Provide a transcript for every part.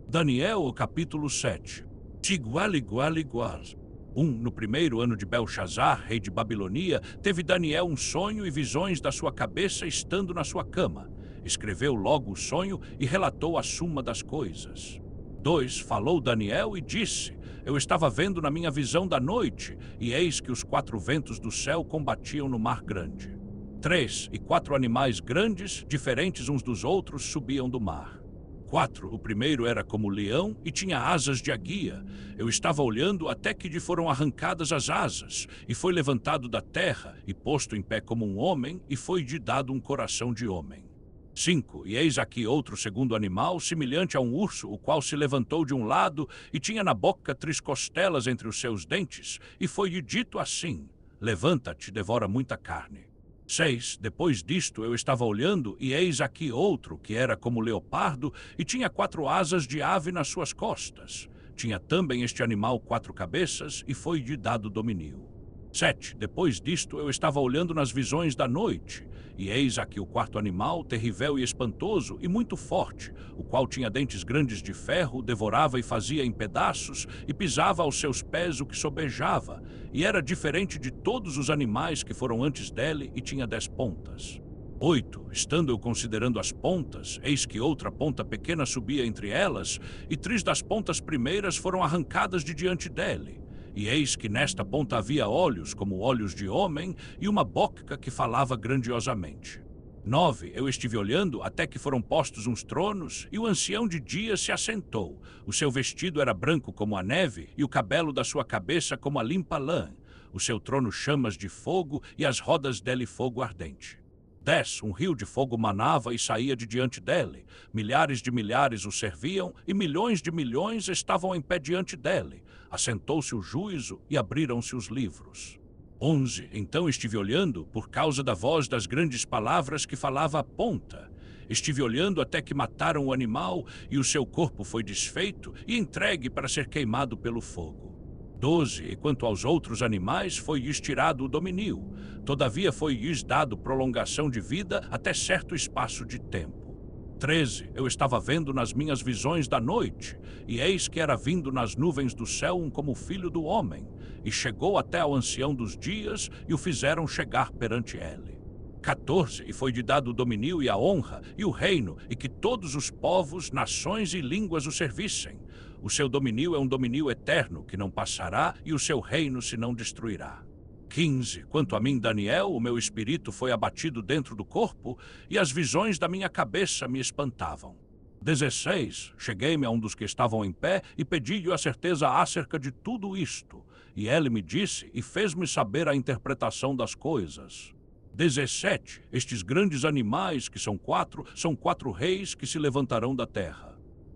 Daniel, capítulo 7. Igual, igual, igual. No primeiro ano de Belshazar, rei de Babilonia, teve Daniel um sonho e visões da sua cabeça estando na sua cama. Escreveu logo o sonho e relatou a suma das coisas. 2. Falou Daniel e disse: Eu estava vendo na minha visão da noite, e eis que os 4 ventos do céu combatiam no mar grande. 3. E 4 animais grandes, diferentes uns dos outros, subiam do mar. 4. O primeiro era como leão e tinha asas de águia. Eu estava olhando até que lhe foram arrancadas as asas, e foi levantado da terra, e posto em pé como um homem, e foi-lhe dado um coração de homem. 5. E eis aqui outro segundo animal, semelhante a um urso, o qual se levantou de um lado, e tinha na boca 3 costelas entre os seus dentes, e foi-lhe dito assim: Levanta-te, devora muita carne. 6. Depois disto eu estava olhando, e eis aqui outro, que era como leopardo, e tinha 4 asas de ave nas suas costas. Tinha também este animal 4 cabeças, e foi-lhe dado domínio. 7. Depois disto eu estava olhando nas visões da noite, e eis aqui o 4º animal, terrível e espantoso, e muito forte, o qual tinha dentes grandes de ferro, devorava e fazia em pedaços, e pisava aos seus pés o que sobejava, e era diferente de todos os animais que foram antes dele, e tinha 10 pontas. 8. Estando eu considerando as pontas, eis que outra ponta pequena subia entre elas, e 3 das pontas primeiras foram arrancadas de diante dele. E eis que nesta ponta havia olhos como olhos de homem, e uma boca que falava grandiosamente. 9. Eu estive olhando até que foram postos uns tronos, e o ancião de dias se assentou. O seu vestido era branco como a neve, e o cabelo da sua cabeça como a limpa lã. O seu trono chamas de fogo, e as rodas dele fogo ardente. 10. Um rio de fogo manava e saía de diante dele. Milhares de milhares o serviam, e milhões de milhões estavam em pé diante dele. Assentou-se o juízo, e abriram-se os livros. 11. Então estive olhando, por causa da voz das grandes palavras que falava a ponta. Estive olhando até que mataram o animal, e o seu corpo foi desfeito e entregue para ser queimado pelo fogo. 12. E quanto aos outros animais, foi-lhes tirado o domínio. Todavia foi-lhes dado prolongação de vida até certo espaço de tempo. 13. Eu estava vendo nas minhas visões da noite, e eis que era vindo nas nuvens do céu um como filho do homem, e chegou até ao ancião dos dias, e o fizeram chegar perante ele. 14. E foi-lhe dado o domínio e a honra, e o reino, e que todos os povos, nações e línguas o servissem. O seu domínio é um domínio eterno, que não passará, e o seu reino se não destruirá. 15. Quanto a mim, Daniel, o meu espírito foi abatido dentro do corpo, e as visões da minha cabeça me espantavam. 16. Cheguei-me a um dos que estavam em pé, e pedi-lhe a certeza acerca de tudo isto. E ele me disse, e fez-me saber a interpretação das coisas. 17. Estes grandes animais, que são 4 reis que se levantarão da terra.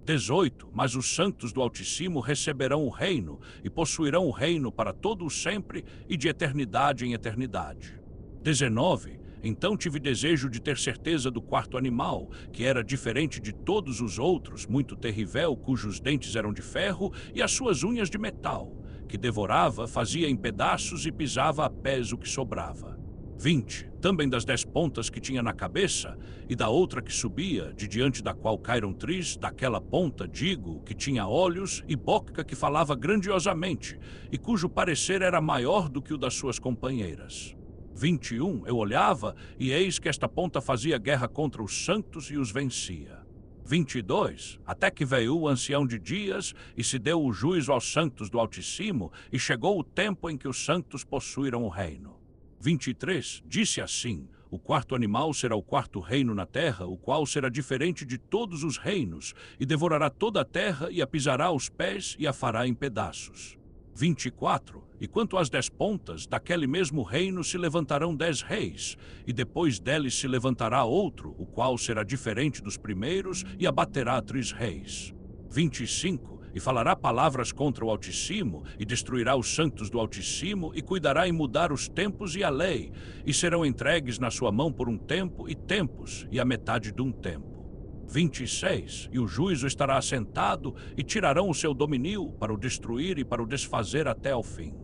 18. Mas os santos do Altíssimo receberão o reino, e possuirão o reino para todo o sempre, e de eternidade em eternidade. 19. Então tive desejo de ter certeza do 4º animal, que era diferente de todos os outros, muito terrível, cujos dentes eram de ferro, e as suas unhas de metal, que devorava, fazia em pedaços e pisava a pés o que sobrava. 20. Também das 10 pontas que tinha na cabeça, e da outra que subia, de diante da qual caíram 3, daquela ponta, digo, que tinha olhos e boca que falava grandiosamente, e cujo parecer era maior do que o das suas companheiras. 21. Eu olhava, e eis que esta ponta fazia guerra contra os santos e os vencia. 22. Até que veio o ancião de dias, e se deu o juízo aos santos do Altíssimo, e chegou o tempo em que os santos possuíram o reino. 23. Disse assim: o 4º animal será o 4º reino na terra, o qual será diferente de todos os reinos, e devorará toda a terra, e a pisará aos pés, e a fará em pedaços. 24. E quanto às 10 pontas, daquele mesmo reino se levantarão 10 reis, e depois deles se levantará outro, o qual será diferente dos primeiros, e abaterá 3 reis. 25. E falará palavras contra o Altíssimo, e destruirá os santos do Altíssimo, e cuidará em mudar os tempos e a lei, e serão entregues na sua mão por um tempo e tempos, e a metade de um tempo. 26. E o juízo estará assentado, e tirarão o seu domínio para o destruir e para o desfazer até ao fim.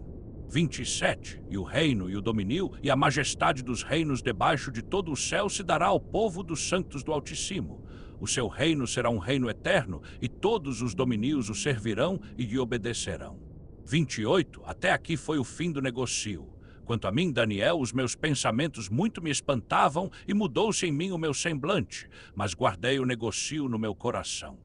27. E o reino e o domínio e a majestade dos reinos debaixo de todo o céu se dará ao povo dos santos do Altíssimo. O seu reino será um reino eterno, e todos os domínios o servirão e lhe obedecerão. 28. Até aqui foi o fim do negocio. Quanto a mim, Daniel, os meus pensamentos muito me espantavam e mudou-se em mim o meu semblante, mas guardei o negocio no meu coração.